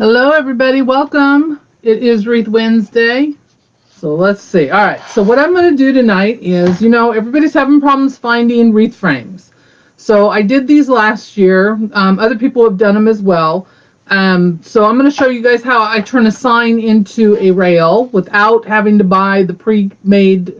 Hello everybody, welcome. It is Wreath Wednesday. So let's see. All right, so what I'm going to do tonight is, everybody's having problems finding wreath frames. So I did these last year. Other people have done them as well. So I'm going to show you guys how I turn a sign into a rail without having to buy the pre-made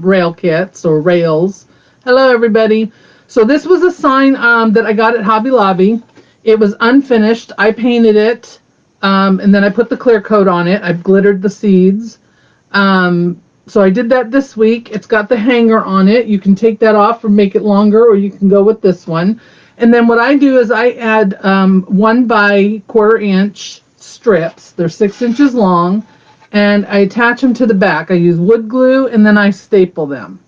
rail kits or rails. Hello everybody. So this was a sign that I got at Hobby Lobby. It was unfinished. I painted it. And then I put the clear coat on it. I've glittered the seeds. So I did that this week. It's got the hanger on it. You can take that off or make it longer, or you can go with this one. And then what I do is I add 1 by 1/4 inch strips. They're 6 inches long, and I attach them to the back. I use wood glue, and then I staple them.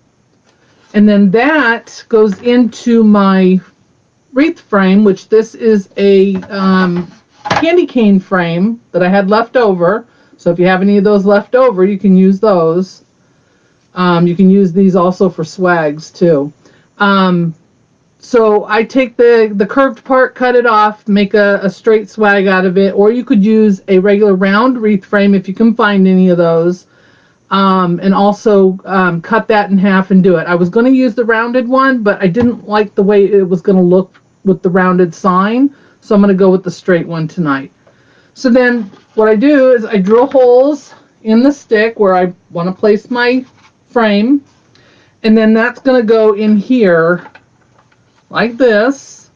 And then that goes into my wreath frame, which this is a candy cane frame that I had left over. So if you have any of those left over, you can use those. You can use these also for swags too. So I take the curved part, cut it off, make a straight swag out of it, or you could use a regular round wreath frame if you can find any of those. And also cut that in half and do it. I was going to use the rounded one, but I didn't like the way it was going to look with the rounded sign. So I'm going to go with the straight one tonight. So then what I do is I drill holes in the stick where I want to place my frame. And then that's going to go in here like this.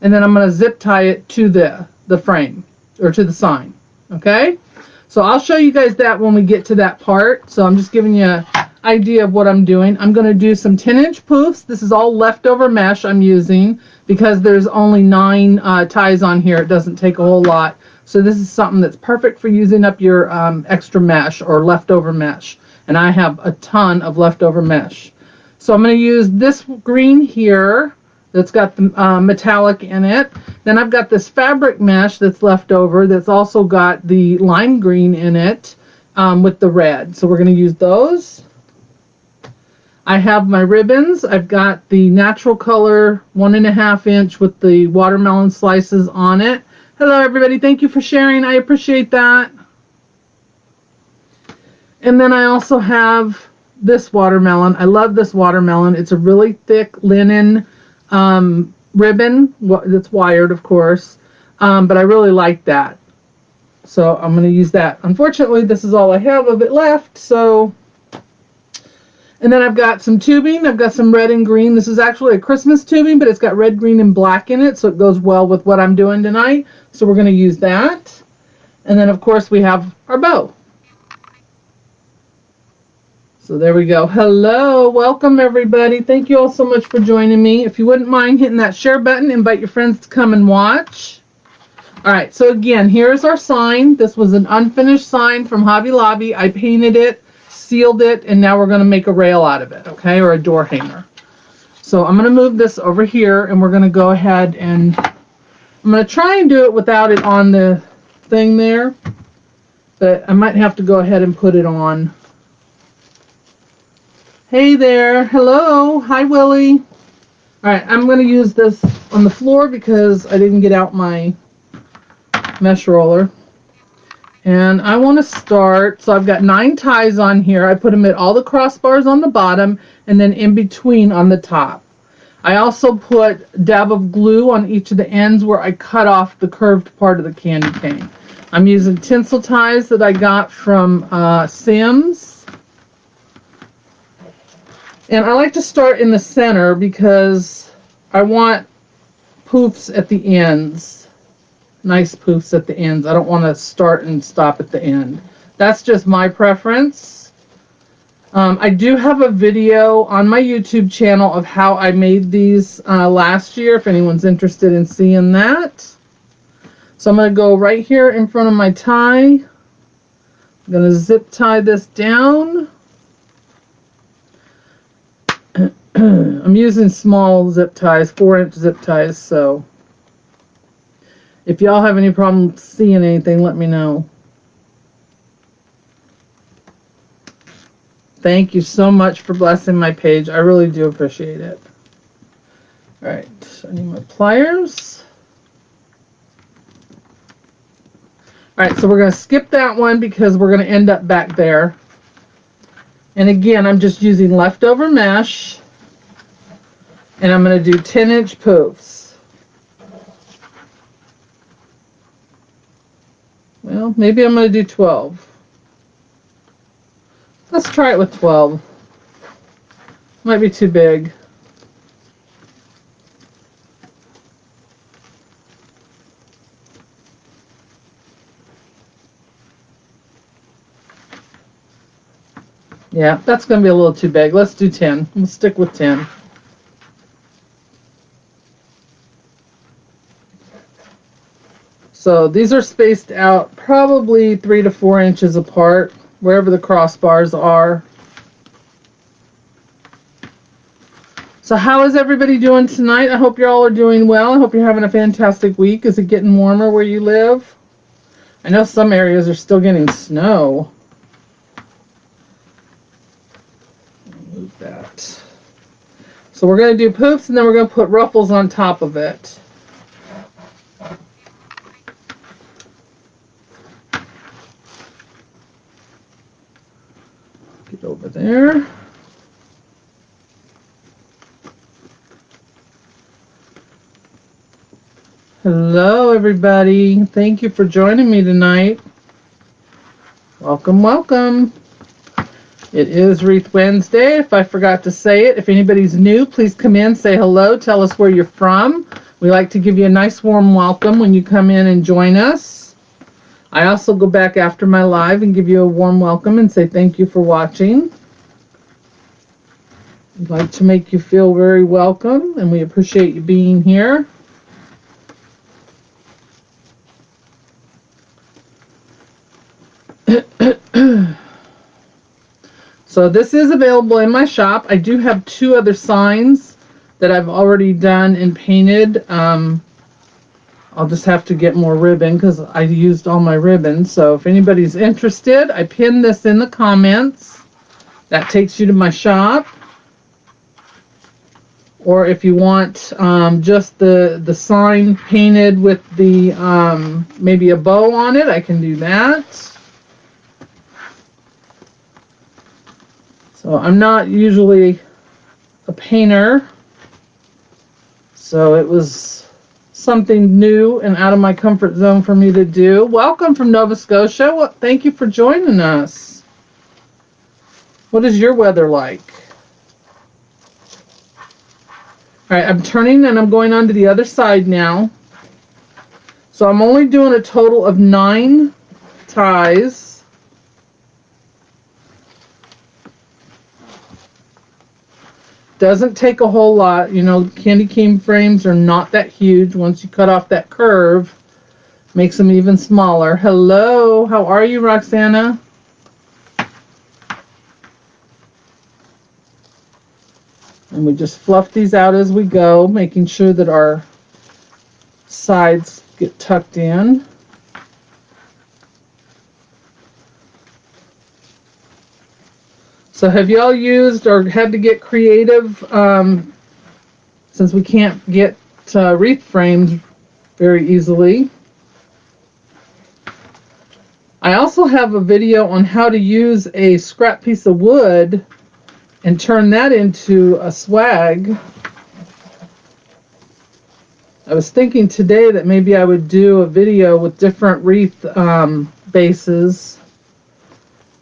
And then I'm going to zip tie it to the frame or to the sign. Okay? So I'll show you guys that when we get to that part. So I'm just giving you an idea of what I'm doing. I'm going to do some 10-inch poofs. This is all leftover mesh I'm using because there's only 9 ties on here. It doesn't take a whole lot. So this is something that's perfect for using up your extra mesh or leftover mesh. And I have a ton of leftover mesh. So I'm going to use this green here that's got the metallic in it. Then I've got this fabric mesh that's left over that's also got the lime green in it with the red. So we're going to use those. I have my ribbons. I've got the natural color 1.5 inch with the watermelon slices on it. Hello everybody, thank you for sharing. I appreciate that. And then I also have this watermelon. I love this watermelon. It's a really thick linen ribbon that's wired, of course, but I really like that. So I'm going to use that. Unfortunately, this is all I have of it left. So, and then I've got some tubing. I've got some red and green. This is actually a Christmas tubing, but it's got red, green, and black in it, so it goes well with what I'm doing tonight. So we're going to use that. And then, of course, we have our bow. So there we go. Hello, welcome everybody. Thank you all so much for joining me. If you wouldn't mind hitting that share button, invite your friends to come and watch. All right, so again, here's our sign. This was an unfinished sign from Hobby Lobby. I painted it, sealed it, and now we're going to make a rail out of it, okay, or a door hanger. So I'm going to move this over here, and we're going to go ahead and I'm going to try and do it without it on the thing there, but I might have to go ahead and put it on. Hey there. Hello. Hi, Willie. All right, I'm going to use this on the floor because I didn't get out my mesh roller. And I want to start, so I've got 9 ties on here. I put them at all the crossbars on the bottom and then in between on the top. I also put a dab of glue on each of the ends where I cut off the curved part of the candy cane. I'm using tinsel ties that I got from Sims. And I like to start in the center because I want poofs at the ends. Nice poofs at the ends. I don't want to start and stop at the end. That's just my preference. I do have a video on my YouTube channel of how I made these last year, if anyone's interested in seeing that. So I'm going to go right here in front of my tie. I'm going to zip tie this down. I'm using small zip ties, 4-inch zip ties, so if y'all have any problem seeing anything, let me know. Thank you so much for blessing my page. I really do appreciate it. All right, I need my pliers. All right, so we're going to skip that one because we're going to end up back there. And again, I'm just using leftover mesh. And I'm going to do 10-inch poofs. Well, maybe I'm going to do 12. Let's try it with 12. Might be too big. Yeah, that's going to be a little too big. Let's do 10. We'll stick with 10. So these are spaced out probably 3 to 4 inches apart, wherever the crossbars are. So how is everybody doing tonight? I hope you all are doing well. I hope you're having a fantastic week. Is it getting warmer where you live? I know some areas are still getting snow. Move that. So we're going to do poofs, and then we're going to put ruffles on top of it. Get over there. Hello, everybody. Thank you for joining me tonight. Welcome, welcome. It is Wreath Wednesday, if I forgot to say it. If anybody's new, please come in, say hello, tell us where you're from. We like to give you a nice warm welcome when you come in and join us. I also go back after my live and give you a warm welcome and say thank you for watching. We'd like to make you feel very welcome, and we appreciate you being here. So this is available in my shop. I do have 2 other signs that I've already done and painted. I'll just have to get more ribbon because I used all my ribbon. So if anybody's interested, I pinned this in the comments. That takes you to my shop. Or if you want just the sign painted with the maybe a bow on it, I can do that. So I'm not usually a painter, so it was something new and out of my comfort zone for me to do. Welcome from Nova Scotia. Well, thank you for joining us. What is your weather like? All right, I'm turning and I'm going on to the other side now. So I'm only doing a total of 9 ties. Doesn't take a whole lot. You know, candy cane frames are not that huge. Once you cut off that curve, makes them even smaller. Hello, how are you, Roxana? And we just fluff these out as we go, making sure that our sides get tucked in. So have y'all used or had to get creative since we can't get wreath frames very easily? I also have a video on how to use a scrap piece of wood and turn that into a swag. I was thinking today that maybe I would do a video with different wreath bases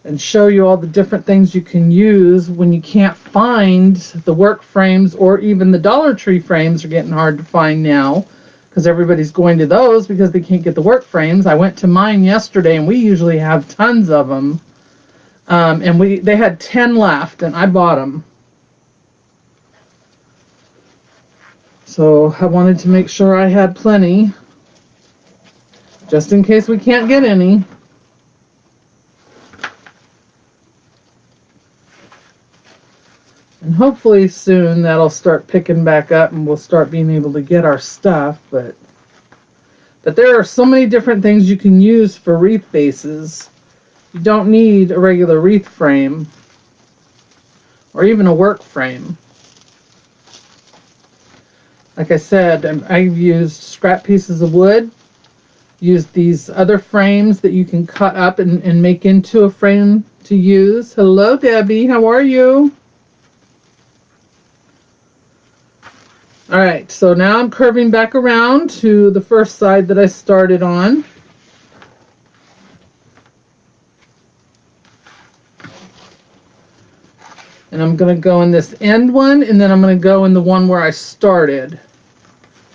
and show you all the different things you can use when you can't find the work frames, or even the Dollar Tree frames are getting hard to find now because everybody's going to those because they can't get the work frames. I went to mine yesterday and we usually have tons of them. And they had 10 left and I bought them. So I wanted to make sure I had plenty just in case we can't get any. And hopefully soon that'll start picking back up and we'll start being able to get our stuff. But there are so many different things you can use for wreath bases. You don't need a regular wreath frame or even a work frame. Like I said, I've used scrap pieces of wood use these other frames that you can cut up and make into a frame to use. Hello, Debbie. How are you? All right, so now I'm curving back around to the first side that I started on. And I'm going to go in this end one, and then I'm going to go in the one where I started.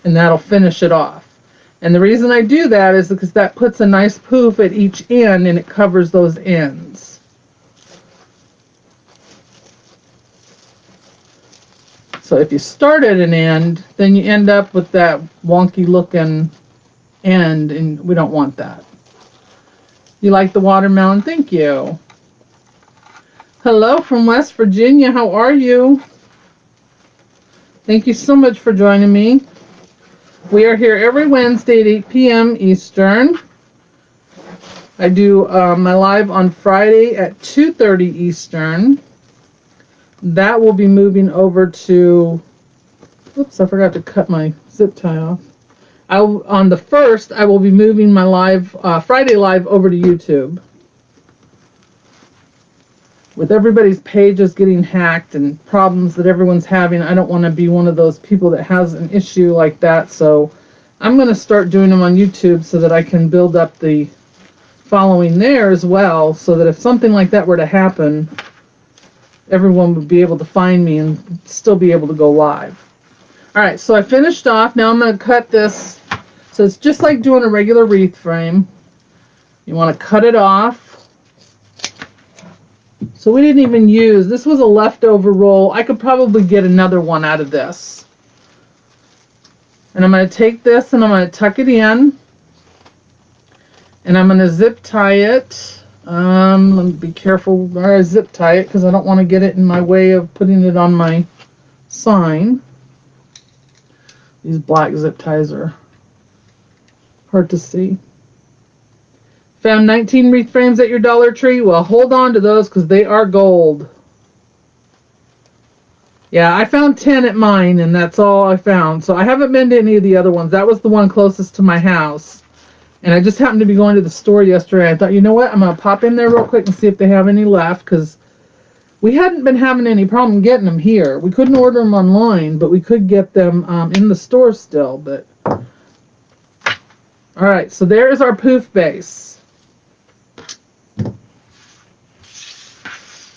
And that'll finish it off. And the reason I do that is because that puts a nice poof at each end, and it covers those ends. So if you start at an end, then you end up with that wonky looking end, and we don't want that. You like the watermelon? Thank you. Hello from West Virginia. How are you? Thank you so much for joining me. We are here every Wednesday at 8 p.m. Eastern. I do my live on Friday at 2:30 Eastern. That will be moving over to... Oops, I forgot to cut my zip tie off. On the 1st, I will be moving my live Friday live over to YouTube. With everybody's pages getting hacked and problems that everyone's having, I don't want to be one of those people that has an issue like that. So I'm going to start doing them on YouTube so that I can build up the following there as well, so that if something like that were to happen, everyone would be able to find me and still be able to go live. All right, so I finished off. Now I'm going to cut this. So it's just like doing a regular wreath frame. You want to cut it off. So we didn't even use, this was a leftover roll. I could probably get another one out of this. And I'm going to take this and I'm going to tuck it in. And I'm going to zip tie it. Let me be careful where I zip tie it because I don't want to get it in my way of putting it on my sign. These black zip ties are hard to see. Found 19 wreath frames at your Dollar Tree? Well, hold on to those because they are gold. Yeah, I found 10 at mine, and that's all I found. So I haven't been to any of the other ones. That was the one closest to my house. And I just happened to be going to the store yesterday. I thought, you know what? I'm going to pop in there real quick and see if they have any left, because we hadn't been having any problem getting them here. We couldn't order them online, but we could get them in the store still. But all right, so there is our poof base.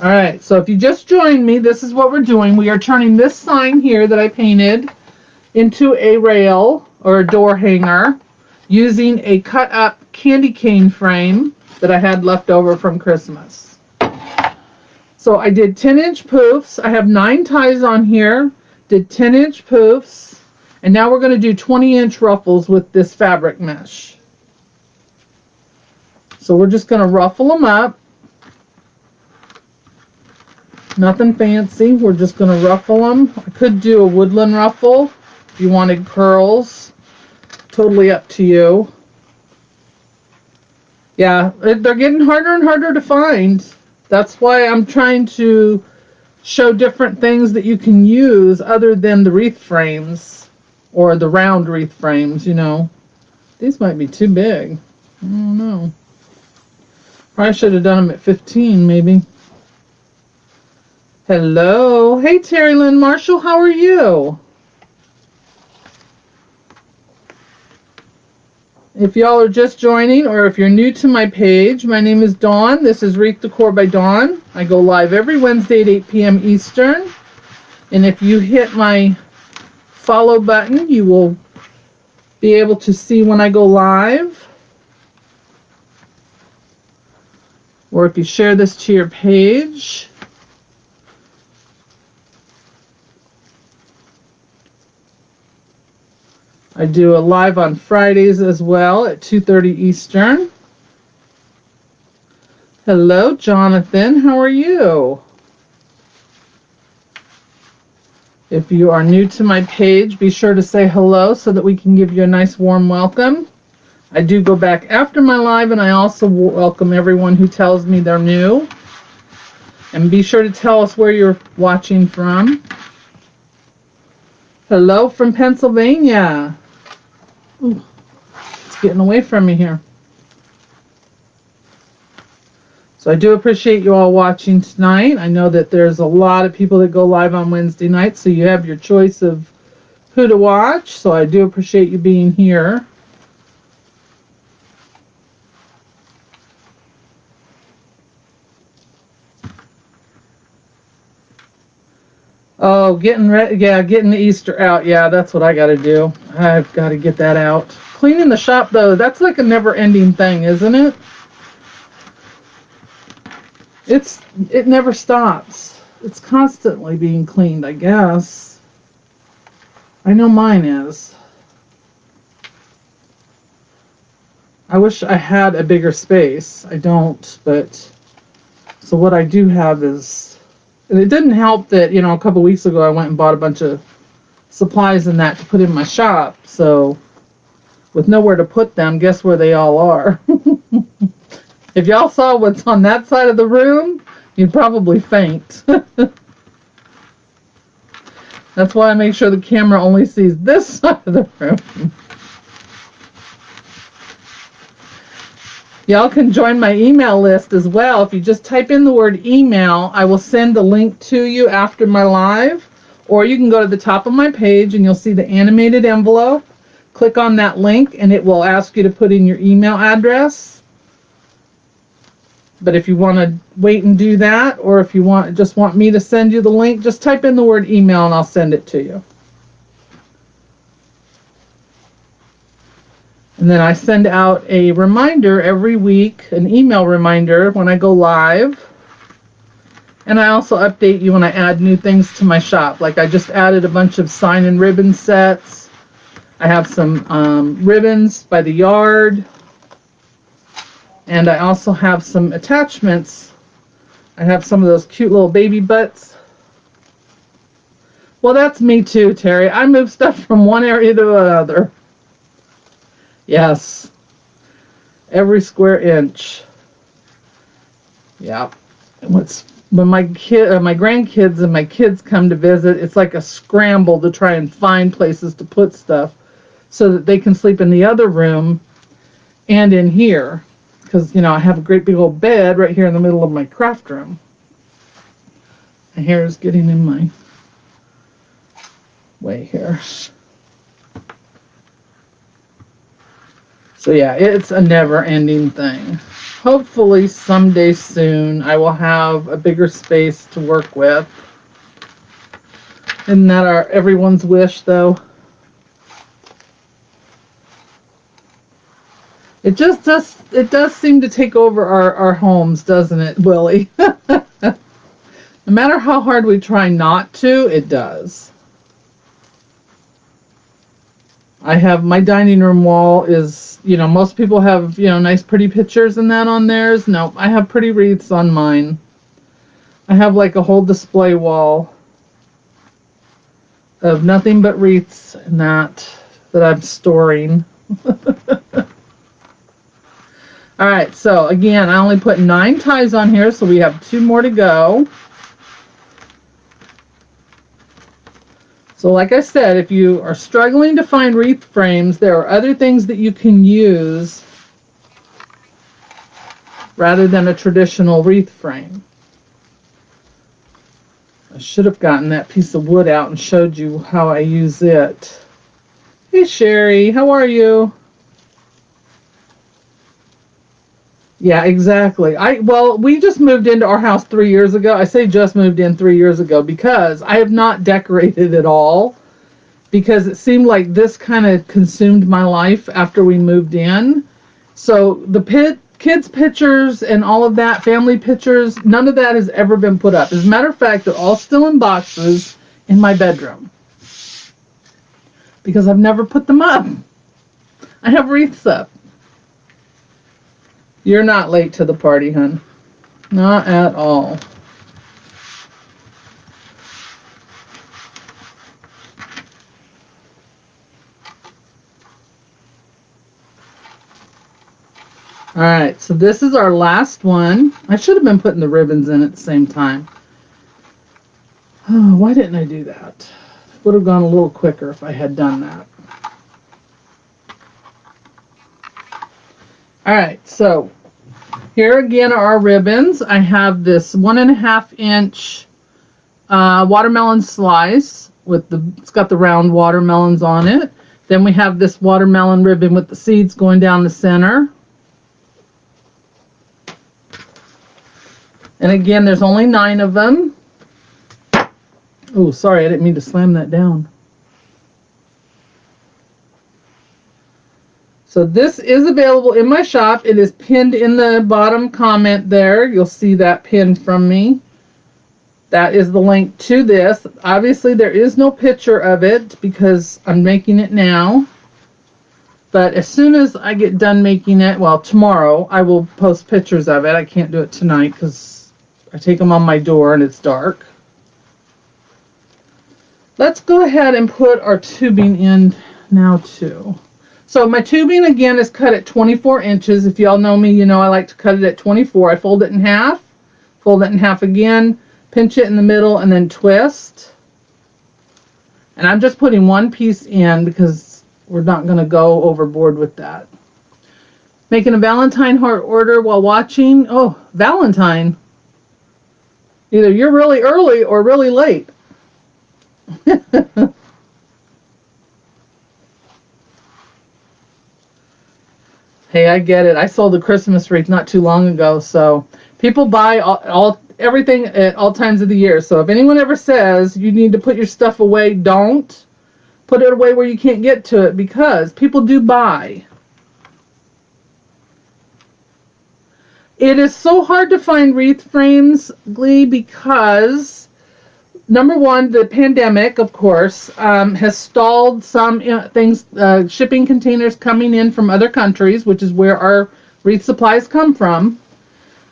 All right, so if you just joined me, this is what we're doing. We are turning this sign here that I painted into a rail or a door hanger using a cut up candy cane frame that I had left over from Christmas. So I did 10-inch poofs. I have 9 ties on here, did 10-inch poofs, and now we're going to do 20-inch ruffles with this fabric mesh. So we're just going to ruffle them up. Nothing fancy. We're just going to ruffle them. I could do a woodland ruffle if you wanted curls. Totally up to you. Yeah, they're getting harder and harder to find. That's why I'm trying to show different things that you can use other than the wreath frames or the round wreath frames, you know. These might be too big. I don't know. Probably should have done them at 15 maybe. Hello. Hey, Terry Lynn Marshall, how are you? If y'all are just joining or if you're new to my page, my name is Dawn. This is Wreath Decor by Dawn. I go live every Wednesday at 8 p.m. Eastern. And if you hit my follow button, you will be able to see when I go live. Or if you share this to your page. I do a live on Fridays as well at 2:30 Eastern. Hello, Jonathan. How are you? If you are new to my page, be sure to say hello so that we can give you a nice warm welcome. I do go back after my live, and I also welcome everyone who tells me they're new. And be sure to tell us where you're watching from. Hello from Pennsylvania. Ooh, it's getting away from me here. So I do appreciate you all watching tonight. I know that there's a lot of people that go live on Wednesday night, so you have your choice of who to watch. So I do appreciate you being here. Oh, getting ready, yeah, getting the Easter out. Yeah, that's what I got to do. I've got to get that out. Cleaning the shop, though, that's like a never-ending thing, isn't it? It never stops. It's constantly being cleaned, I guess. I know mine is. I wish I had a bigger space. I don't, but so what I do have is, and it didn't help that, a couple weeks ago I went and bought a bunch of supplies and that to put in my shop. So with nowhere to put them, guess where they all are? If y'all saw what's on that side of the room, you'd probably faint. That's why I make sure the camera only sees this side of the room. Y'all can join my email list as well. If you just type in the word email, I will send a link to you after my live. Or you can go to the top of my page and you'll see the animated envelope. Click on that link and it will ask you to put in your email address. But if you want to wait and do that, or if you just want me to send you the link, just type in the word email and I'll send it to you. And then I send out a reminder every week, an email reminder when I go live. And I also update you when I add new things to my shop. Like I just added a bunch of sign and ribbon sets. I have some ribbons by the yard. And I also have some attachments. I have some of those cute little baby butts. Well, that's me too, Terry. I move stuff from one area to another. Yes. Every square inch. Yeah. And when my grandkids and my kids come to visit, it's like a scramble to try and find places to put stuff so that they can sleep in the other room and in here. Because, I have a great big old bed right here in the middle of my craft room. My hair is getting in my way here. So yeah, it's a never-ending thing. Hopefully someday soon I will have a bigger space to work with. Isn't that everyone's wish, though? It does seem to take over our homes, doesn't it, Willie? No matter how hard we try not to, it does. I have my dining room wall is, most people have, nice pretty pictures and that on theirs. No, I have pretty wreaths on mine. I have like a whole display wall of nothing but wreaths and that I'm storing. All right, so again, I only put 9 ties on here, so we have 2 more to go. So like I said, if you are struggling to find wreath frames, there are other things that you can use rather than a traditional wreath frame. I should have gotten that piece of wood out and showed you how I use it. Hey Sherry, how are you? Yeah, exactly. We just moved into our house 3 years ago. I say just moved in 3 years ago because I have not decorated at all, because it seemed like this kind of consumed my life after we moved in. So the kids' pictures and all of that, family pictures, none of that has ever been put up. As a matter of fact, they're all still in boxes in my bedroom because I've never put them up. I have wreaths up. You're not late to the party, hun. Not at all. All right, so this is our last one. I should have been putting the ribbons in at the same time. Oh, why didn't I do that? Would have gone a little quicker if I had done that. All right, so here again are our ribbons. I have this 1.5 inch watermelon slice with it's got the round watermelons on it. Then we have this watermelon ribbon with the seeds going down the center. And again, there's only 9 of them. Oh, sorry, I didn't mean to slam that down. So this is available in my shop. It is pinned in the bottom comment there. You'll see that pinned from me. That is the link to this. Obviously, there is no picture of it because I'm making it now. But as soon as I get done making it, well, tomorrow, I will post pictures of it. I can't do it tonight because I take them on my door and it's dark. Let's go ahead and put our tubing in now too. So my tubing again is cut at 24 inches. If y'all know me, you know I like to cut it at 24. I fold it in half, fold it in half again, pinch it in the middle, and then twist. And I'm just putting one piece in because we're not going to go overboard with that. Making a Valentine heart order while watching. Oh, Valentine. Either you're really early or really late. Hey, I get it. I sold a Christmas wreath not too long ago, so people buy everything at all times of the year. So if anyone ever says you need to put your stuff away, don't. Put it away where you can't get to it because people do buy. It is so hard to find wreath frames, Glee, because number one, the pandemic, of course, has stalled some things, shipping containers coming in from other countries, which is where our wreath supplies come from.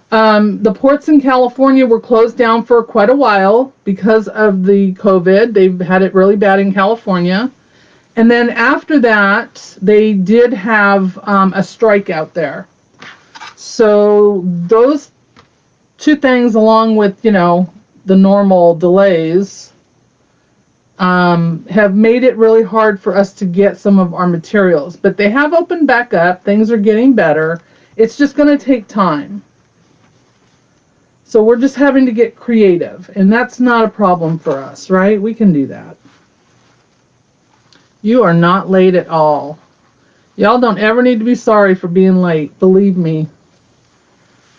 The ports in California were closed down for quite a while because of the COVID. They've had it really bad in California. And then after that, they did have a strike out there. So those two things, along with, you know, the normal delays, have made it really hard for us to get some of our materials. But they have opened back up. Things are getting better. It's just going to take time. So we're just having to get creative. And that's not a problem for us, right? We can do that. You are not late at all. Y'all don't ever need to be sorry for being late. Believe me.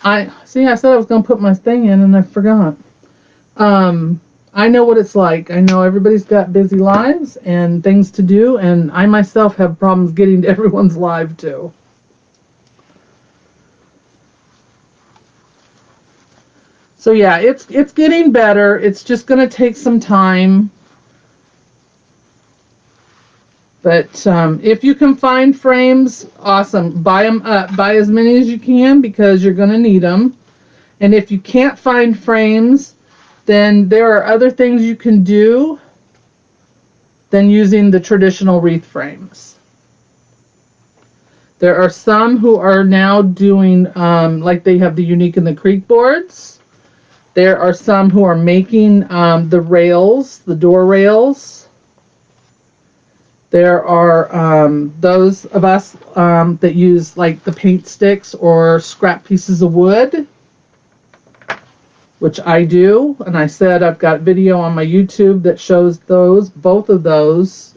I said I was going to put my thing in and I forgot. I know what it's like. I know everybody's got busy lives and things to do, and I myself have problems getting to everyone's live too. So yeah, it's getting better. It's just going to take some time. But if you can find frames, awesome. Buy them up. Buy as many as you can because you're going to need them. And if you can't find frames, then there are other things you can do than using the traditional wreath frames. There are some who are now doing, like they have the Unique and the Creek boards. There are some who are making the rails, the door rails. There are those of us that use like the paint sticks or scrap pieces of wood, which I do. And I said I've got video on my YouTube that shows those, both of those.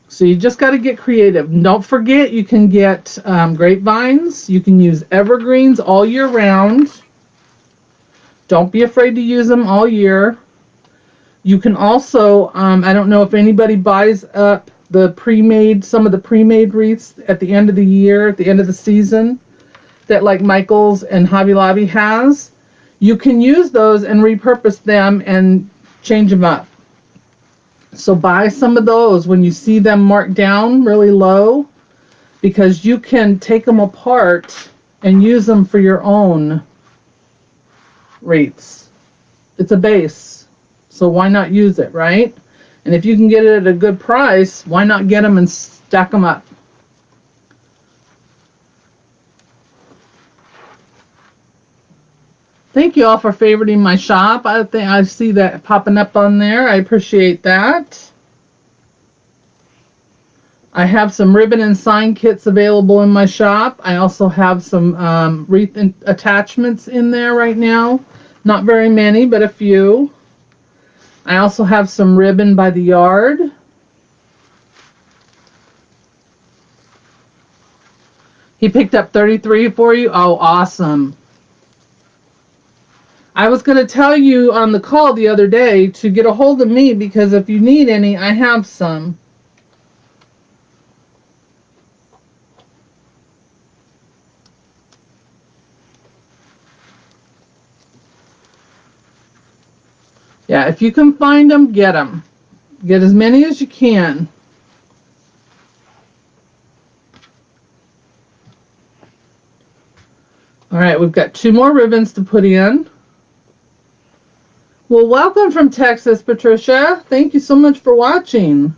So you just got to get creative. Don't forget you can get grapevines. You can use evergreens all year round. Don't be afraid to use them all year. You can also, I don't know if anybody buys up the pre-made, some of the pre-made wreaths at the end of the year, at the end of the season, that like Michael's and Hobby Lobby has. You can use those and repurpose them and change them up. So buy some of those when you see them marked down really low, because you can take them apart and use them for your own wreaths. It's a base. So why not use it, right? And if you can get it at a good price, why not get them and stack them up? Thank you all for favoriting my shop. I think I see that popping up on there. I appreciate that. I have some ribbon and sign kits available in my shop. I also have some wreath attachments in there right now. Not very many, but a few. I also have some ribbon by the yard. He picked up 33 for you? Oh, awesome. I was going to tell you on the call the other day to get a hold of me because if you need any, I have some. Yeah, if you can find them, get them. Get as many as you can. All right, we've got 2 more ribbons to put in. Well, welcome from Texas, Patricia. Thank you so much for watching.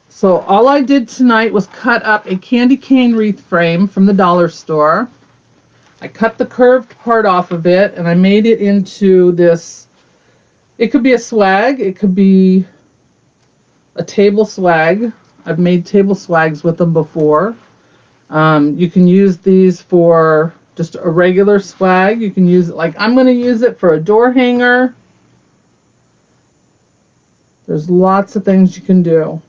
So all I did tonight was cut up a candy cane wreath frame from the dollar store. I cut the curved part off of it and I made it into this. It could be a swag. It could be a table swag. I've made table swags with them before. You can use these for just a regular swag. You can use it like I'm going to use it for a door hanger. There's lots of things you can do.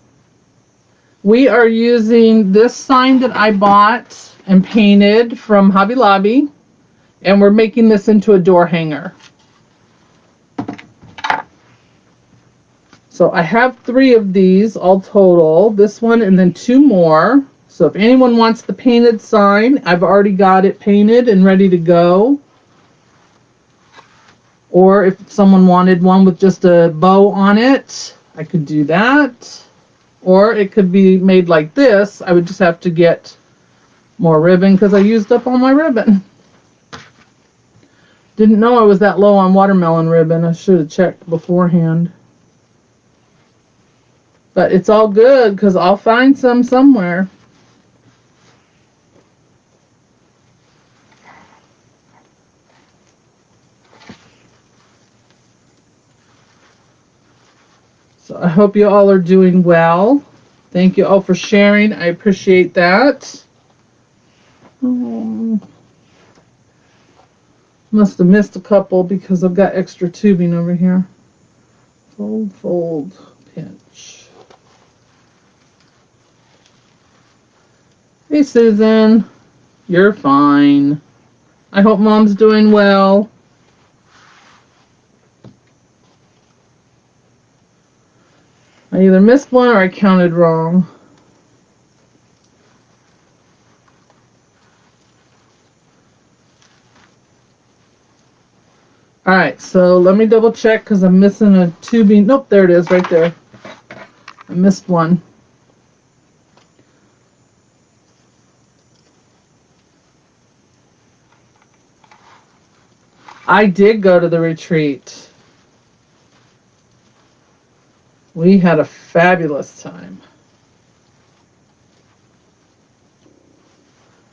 We are using this sign that I bought and painted from Hobby Lobby, and we're making this into a door hanger. So I have 3 of these all total, this one and then 2 more. So if anyone wants the painted sign, I've already got it painted and ready to go. Or if someone wanted one with just a bow on it, I could do that. Or it could be made like this. I would just have to get more ribbon because I used up all my ribbon. Didn't know I was that low on watermelon ribbon. I should have checked beforehand. But it's all good because I'll find some somewhere. So I hope you all are doing well. Thank you all for sharing. I appreciate that. Must have missed a couple because I've got extra tubing over here. Fold, fold, pinch. Hey, Susan. You're fine. I hope Mom's doing well. I either missed one or I counted wrong. All right, so let me double check because I'm missing a tubing. Nope, there it is right there. I missed one. I did go to the retreat. We had a fabulous time.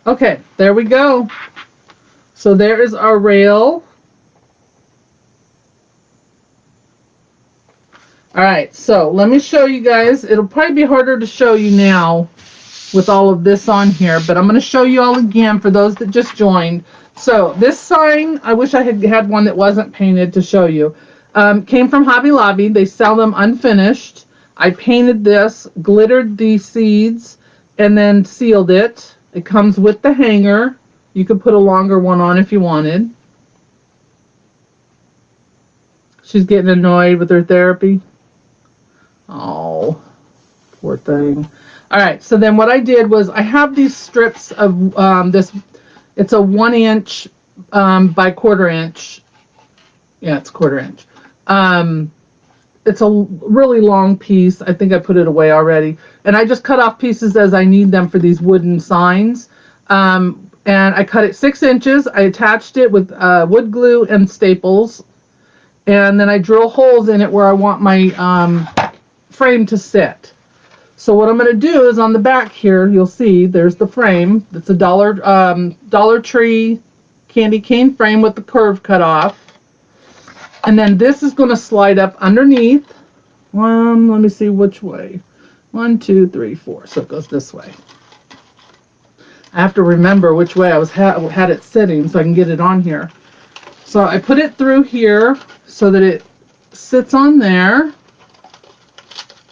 Okay, there we go. So there is our rail. All right, so let me show you guys. It'll probably be harder to show you now with all of this on here, but I'm going to show you all again for those that just joined. So this sign, I wish I had one that wasn't painted to show you. Came from Hobby Lobby. They sell them unfinished. I painted this, glittered the seeds, and then sealed it. It comes with the hanger. You could put a longer one on if you wanted. She's getting annoyed with her therapy. Oh, poor thing. All right, so then what I did was I have these strips of this. It's a 1 inch by 1/4 inch. Yeah, it's 1/4 inch. It's a really long piece. I think I put it away already. And I just cut off pieces as I need them for these wooden signs. And I cut it 6 inches. I attached it with wood glue and staples. And then I drill holes in it where I want my frame to sit. So what I'm going to do is on the back here, you'll see there's the frame. It's a Dollar Tree candy cane frame with the curve cut off. And then this is going to slide up underneath. Let me see which way. 1, 2, 3, 4. So it goes this way. I have to remember which way I had it sitting so I can get it on here. So I put it through here so that it sits on there.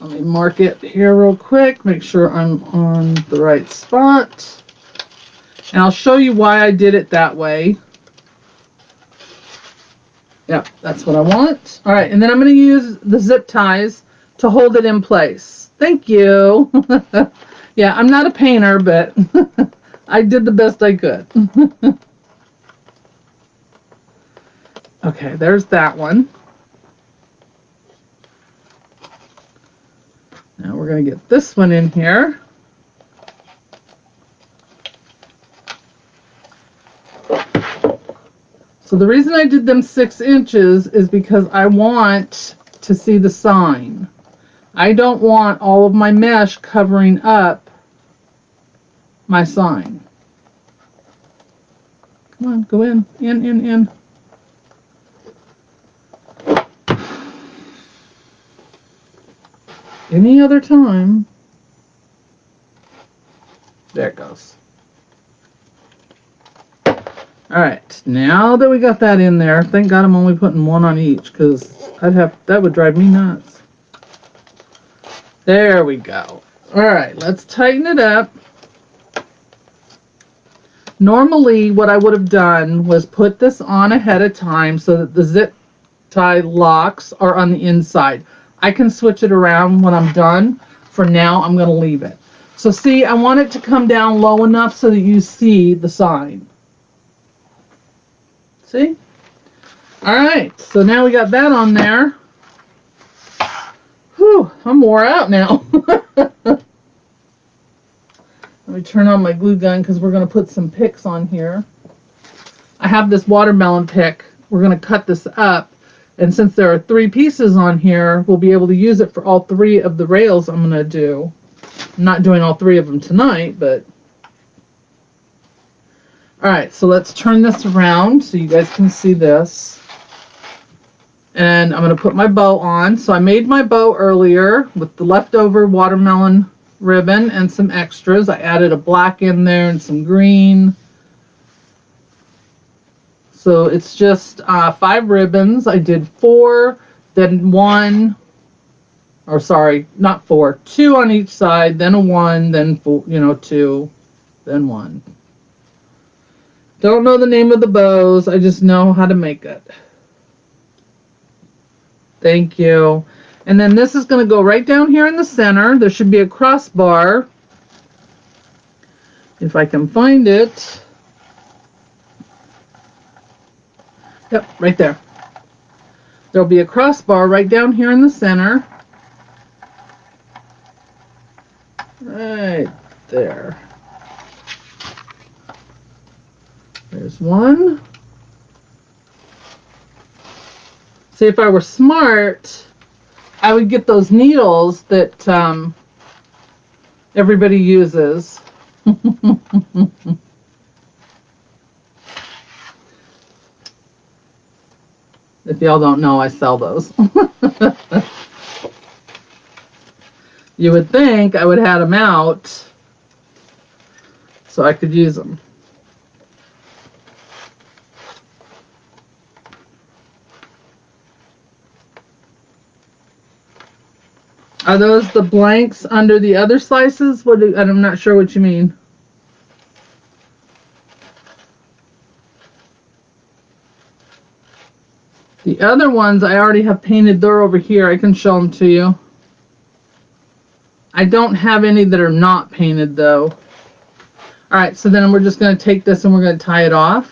Let me mark it here real quick, make sure I'm on the right spot. And I'll show you why I did it that way. Yep, that's what I want. All right, and then I'm going to use the zip ties to hold it in place. Thank you. Yeah, I'm not a painter, but I did the best I could. Okay, there's that one. Now we're going to get this one in here. So the reason I did them 6 inches is because I want to see the sign. I don't want all of my mesh covering up my sign. Come on, go in. In. Any other time. There it goes. All right, now that we got that in there, thank God I'm only putting one on each because that would drive me nuts. There we go. All right, let's tighten it up. Normally, what I would have done was put this on ahead of time so that the zip tie locks are on the inside. I can switch it around when I'm done. For now, I'm going to leave it. So see, I want it to come down low enough so that you see the sign. See? All right, so now we got that on there. Whew, I'm wore out now. Let me turn on my glue gun because we're going to put some picks on here. I have this watermelon pick. We're going to cut this up. And since there are 3 pieces on here, we'll be able to use it for all 3 of the rails I'm going to do. I'm not doing all 3 of them tonight, but... Alright, so let's turn this around so you guys can see this. And I'm going to put my bow on. So I made my bow earlier with the leftover watermelon ribbon and some extras. I added a black in there and some green. So it's just 5 ribbons. I did 4, then 1, or sorry, not 4, 2 on each side, then a 1, then 4, 2, then 1. Don't know the name of the bows. I just know how to make it. Thank you. And then this is going to go right down here in the center. There should be a crossbar. If I can find it. Yep, right there. There'll be a crossbar right down here in the center. Right there. There's one. See, if I were smart, I would get those needles that everybody uses. If y'all don't know, I sell those. You would think I would have them out so I could use them. Are those the blanks under the other slices? I'm not sure what you mean. The other ones I already have painted. They're over here. I can show them to you. I don't have any that are not painted though. Alright, so then we're just going to take this and we're going to tie it off.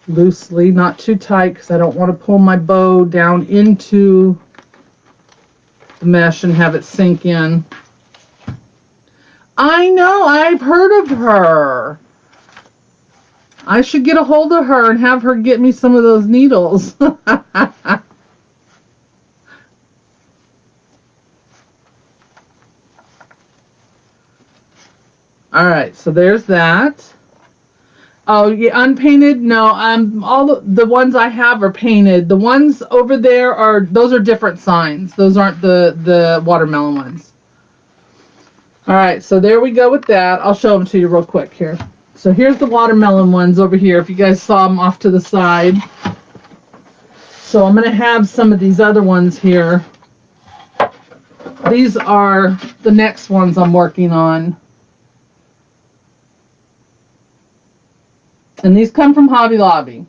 Loosely, not too tight because I don't want to pull my bow down into the mesh and have it sink in. I know, I've heard of her. I should get a hold of her and have her get me some of those needles. Alright, so there's that. Oh, yeah, unpainted? No, all the ones I have are painted. The ones over there those are different signs. Those aren't the watermelon ones. All right, so there we go with that. I'll show them to you real quick here. So here's the watermelon ones over here, if you guys saw them off to the side. So I'm going to have some of these other ones here. These are the next ones I'm working on. And these come from Hobby Lobby.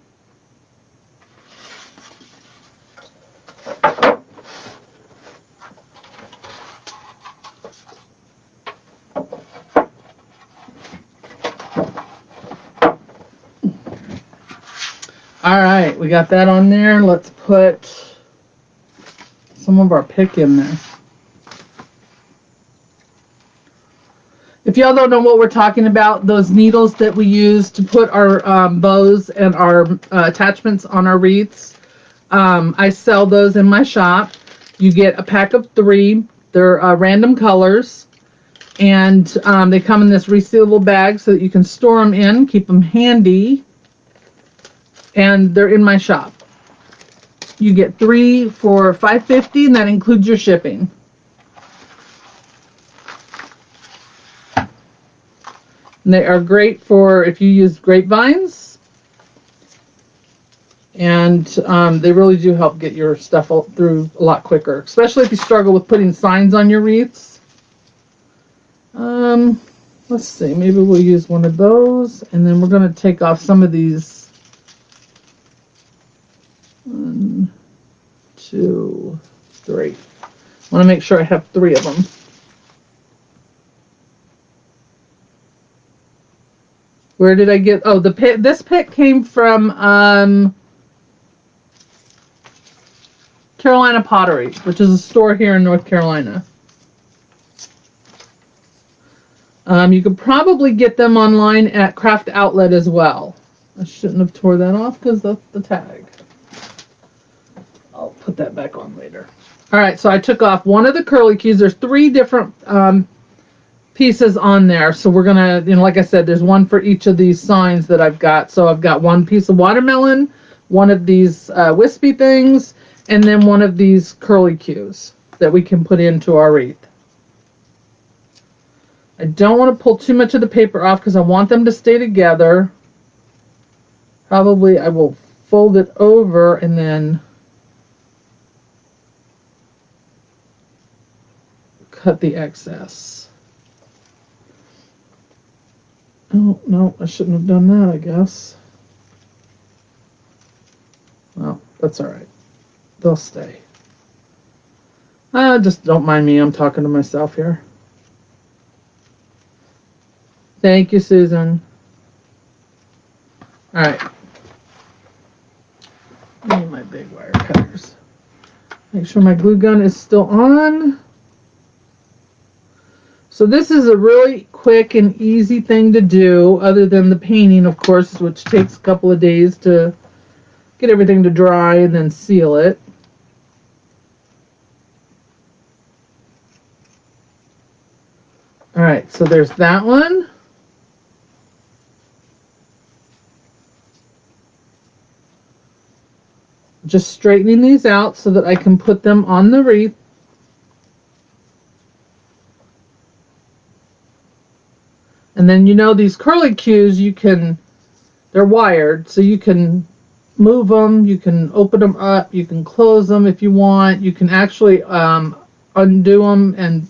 All right, we got that on there. Let's put some of our pick in there. If y'all don't know what we're talking about, those needles that we use to put our bows and our attachments on our wreaths, I sell those in my shop. You get a pack of 3. They're random colors, and they come in this resealable bag so that you can store them in, keep them handy, and they're in my shop. You get 3 for $5.50, and that includes your shipping. And they are great for if you use grapevines, and they really do help get your stuff through a lot quicker, especially if you struggle with putting signs on your wreaths. Let's see, maybe we'll use one of those, and then we're going to take off some of these. 1, 2, 3. I want to make sure I have 3 of them. Where did I get? Oh, the pick. This pick came from Carolina Pottery, which is a store here in North Carolina. You could probably get them online at Craft Outlet as well. I shouldn't have tore that off because that's the tag. I'll put that back on later. All right, so I took off one of the curly cues. There's 3 different pieces on there, so we're gonna, like I said, there's one for each of these signs that I've got. So I've got one piece of watermelon, one of these wispy things, and then one of these curly cues that we can put into our wreath. I don't want to pull too much of the paper off because I want them to stay together. Probably I will fold it over and then cut the excess. Oh, no, I shouldn't have done that, I guess. Well, that's all right. They'll stay. Just don't mind me. I'm talking to myself here. Thank you, Susan. All right. I need my big wire cutters. Make sure my glue gun is still on. So this is a really quick and easy thing to do, other than the painting, of course, which takes a couple of days to get everything to dry and then seal it. All right, so there's that one. Just straightening these out so that I can put them on the wreath. And then, these curly cues, they're wired, so you can move them, you can open them up, you can close them if you want. You can actually undo them and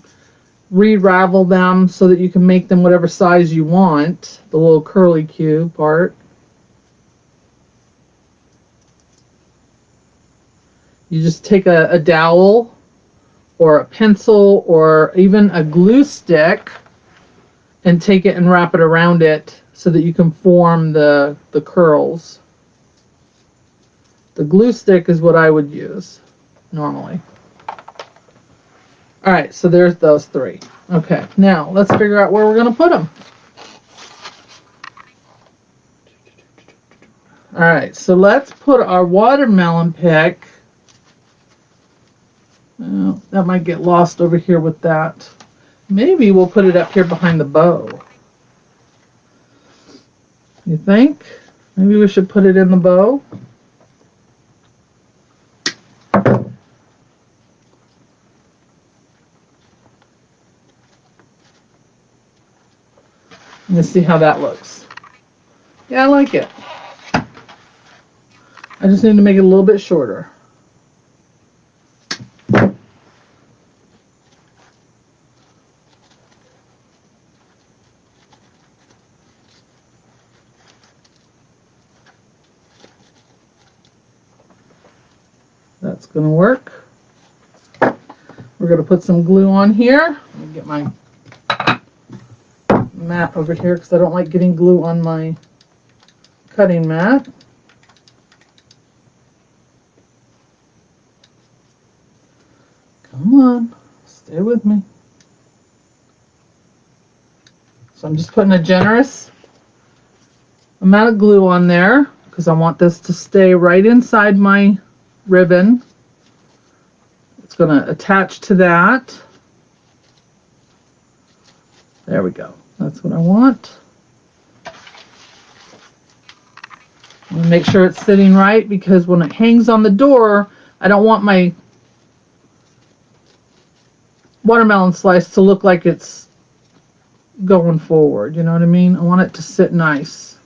re-ravel them so that you can make them whatever size you want, the little curly cue part. You just take a dowel or a pencil or even a glue stick and take it and wrap it around it so that you can form the curls. The glue stick is what I would use normally. All right, so there's those 3. Okay, now let's figure out where we're going to put them. All right, so let's put our watermelon pick. Well, that might get lost over here with that. Maybe we'll put it up here behind the bow. You think? Maybe we should put it in the bow. Let's see how that looks. Yeah, I like it. I just need to make it a little bit shorter. That's going to work. We're going to put some glue on here. Let me get my mat over here because I don't like getting glue on my cutting mat. Come on, stay with me. So I'm just putting a generous amount of glue on there because I want this to stay right inside my ribbon. It's going to attach to that. There we go. That's what I want. I'm going to make sure it's sitting right because when it hangs on the door, I don't want my watermelon slice to look like it's going forward. You know what I mean? I want it to sit nice.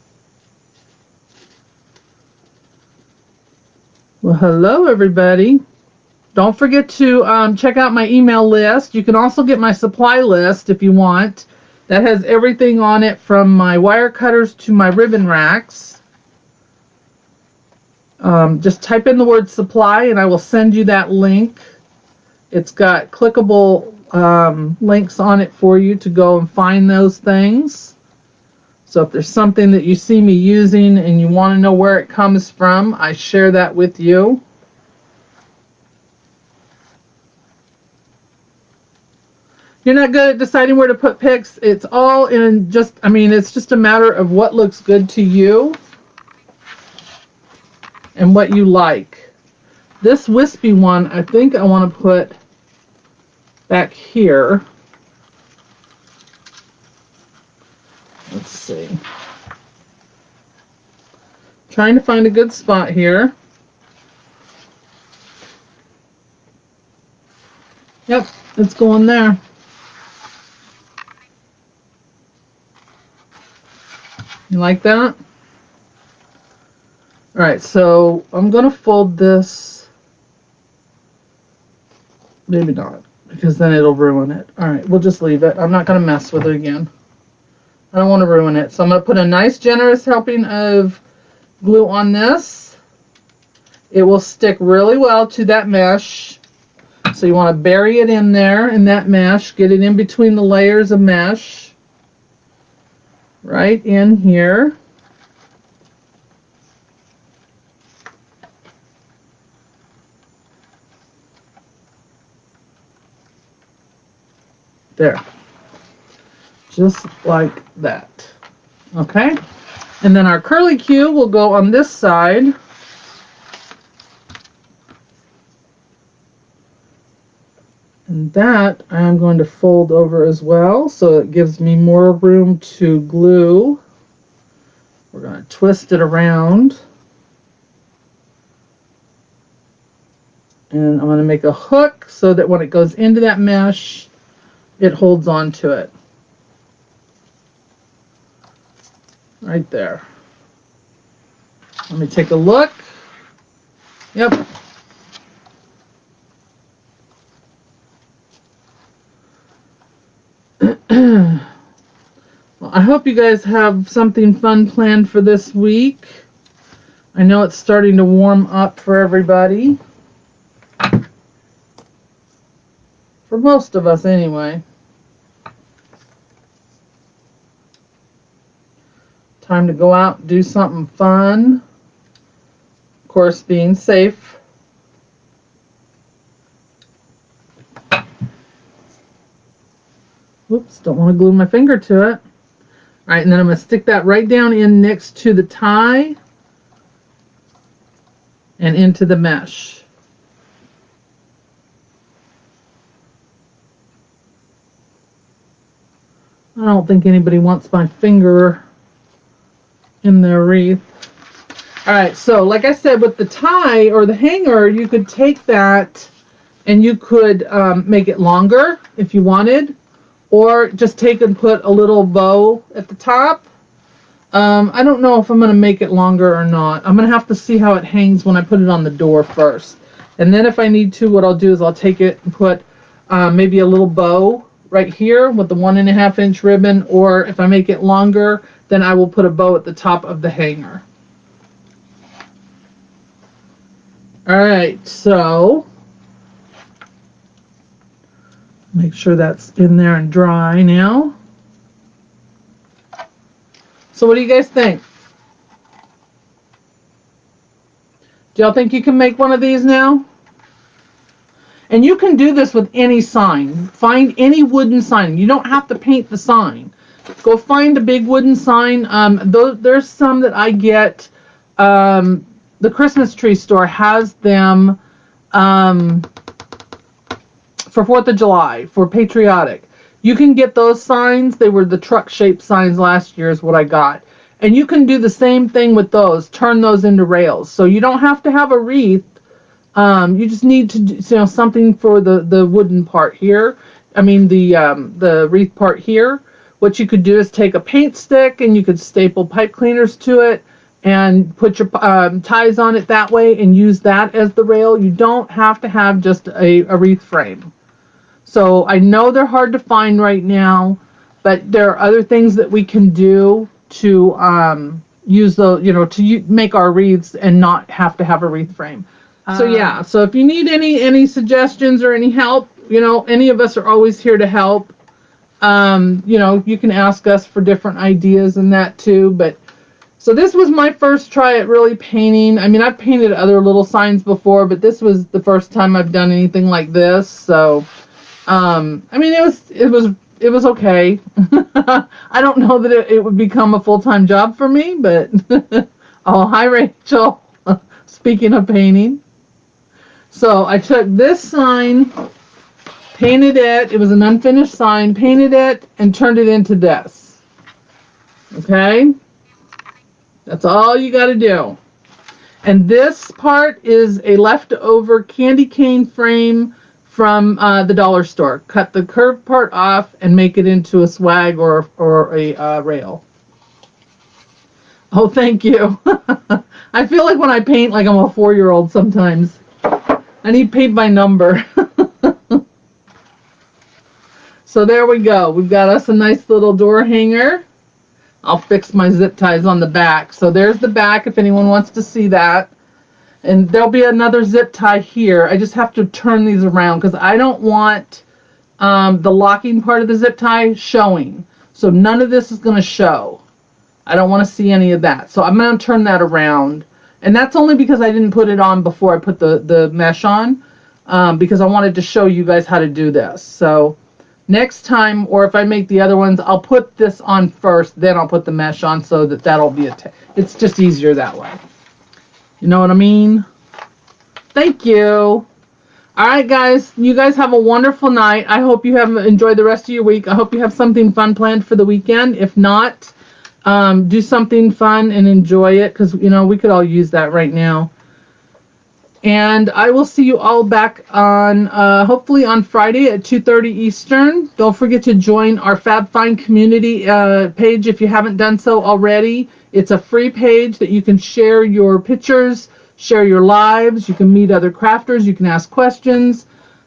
Well, hello, everybody. Don't forget to check out my email list. You can also get my supply list if you want. That has everything on it from my wire cutters to my ribbon racks. Just type in the word supply and I will send you that link. It's got clickable links on it for you to go and find those things. So if there's something that you see me using and you want to know where it comes from, I share that with you. You're not good at deciding where to put picks. It's all in just, I mean, it's just a matter of what looks good to you and what you like. This wispy one, I think I want to put back here. Let's see. Trying to find a good spot here. Yep, it's going there. You like that? All right, so I'm going to fold this. Maybe not, because then it'll ruin it. All right, we'll just leave it. I'm not going to mess with it again. I don't want to ruin it. So I'm going to put a nice generous helping of glue on this. It will stick really well to that mesh. So you want to bury it in there in that mesh. Get it in between the layers of mesh. Right in here. There. Just like that. Okay? And then our curly Q will go on this side. And that I'm going to fold over as well, so it gives me more room to glue. We're going to twist it around. And I'm going to make a hook so that when it goes into that mesh, it holds on to it. Right there. Let me take a look. Yep. Well, I hope you guys have something fun planned for this week. I know it's starting to warm up for everybody. For most of us, anyway. Time to go out and do something fun. Of course, being safe. Whoops, don't want to glue my finger to it. All right, and then I'm going to stick that right down in next to the tie and into the mesh. I don't think anybody wants my finger in their wreath. All right, so like I said, with the tie or the hanger, you could take that and you could make it longer if you wanted, or just take and put a little bow at the top. I don't know if I'm going to make it longer or not. I'm going to have to see how it hangs when I put it on the door first. And then if I need to, what I'll do is I'll take it and put maybe a little bow right here with the 1.5 inch ribbon, or if I make it longer, then I will put a bow at the top of the hanger. All right, so make sure that's in there and dry now. So what do you guys think? Do y'all think you can make one of these now? And you can do this with any sign. Find any wooden sign. You don't have to paint the sign. Go find a big wooden sign. There's some that I get. The Christmas tree store has them for 4th of July, for patriotic. You can get those signs. They were the truck-shaped signs last year is what I got. And you can do the same thing with those. Turn those into rails. So you don't have to have a wreath. You just need to do, something for the wooden part here. I mean the wreath part here. What you could do is take a paint stick and you could staple pipe cleaners to it and put your ties on it that way and use that as the rail. You don't have to have just a wreath frame. So I know they're hard to find right now, but there are other things that we can do to use to make our wreaths and not have to have a wreath frame. So yeah, so if you need any suggestions or any help, any of us are always here to help. You can ask us for different ideas and that too. But so this was my first try at really painting. I mean, I've painted other little signs before, but this was the first time I've done anything like this. So I mean, it was okay. I don't know that it would become a full-time job for me, but oh, hi Rachel. Speaking of painting. So I took this sign, painted it. It was an unfinished sign, painted it, and turned it into this. Okay? That's all you got to do. And this part is a leftover candy cane frame from the dollar store. Cut the curved part off and make it into a swag or a rail. Oh, thank you. I feel like when I paint like I'm a 4-year-old sometimes. I need paint by number. So there we go. We've got us a nice little door hanger. I'll fix my zip ties on the back. So there's the back if anyone wants to see that. And there'll be another zip tie here. I just have to turn these around because I don't want the locking part of the zip tie showing. So none of this is going to show. I don't want to see any of that. So I'm going to turn that around. And that's only because I didn't put it on before I put the mesh on, because I wanted to show you guys how to do this. So next time, or if I make the other ones, I'll put this on first, then I'll put the mesh on so that'll be it's just easier that way. You know what I mean? Thank you. All right, guys. You guys have a wonderful night. I hope you have enjoyed the rest of your week. I hope you have something fun planned for the weekend. If not, do something fun and enjoy it because, we could all use that right now. And I will see you all back on, hopefully on Friday at 2:30 Eastern. Don't forget to join our FabFind community page if you haven't done so already. It's a free page that you can share your pictures, share your lives. You can meet other crafters. You can ask questions,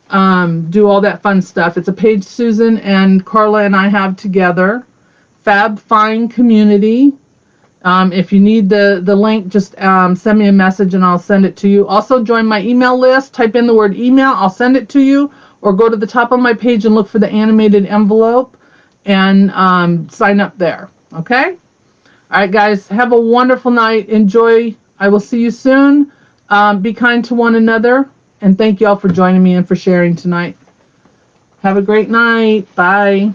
do all that fun stuff. It's a page Susan and Carla and I have together. FabFind community. If you need the link, just send me a message and I'll send it to you. Also, join my email list. Type in the word email. I'll send it to you. Or go to the top of my page and look for the animated envelope and sign up there. Okay? All right, guys. Have a wonderful night. Enjoy. I will see you soon. Be kind to one another. And thank you all for joining me and for sharing tonight. Have a great night. Bye.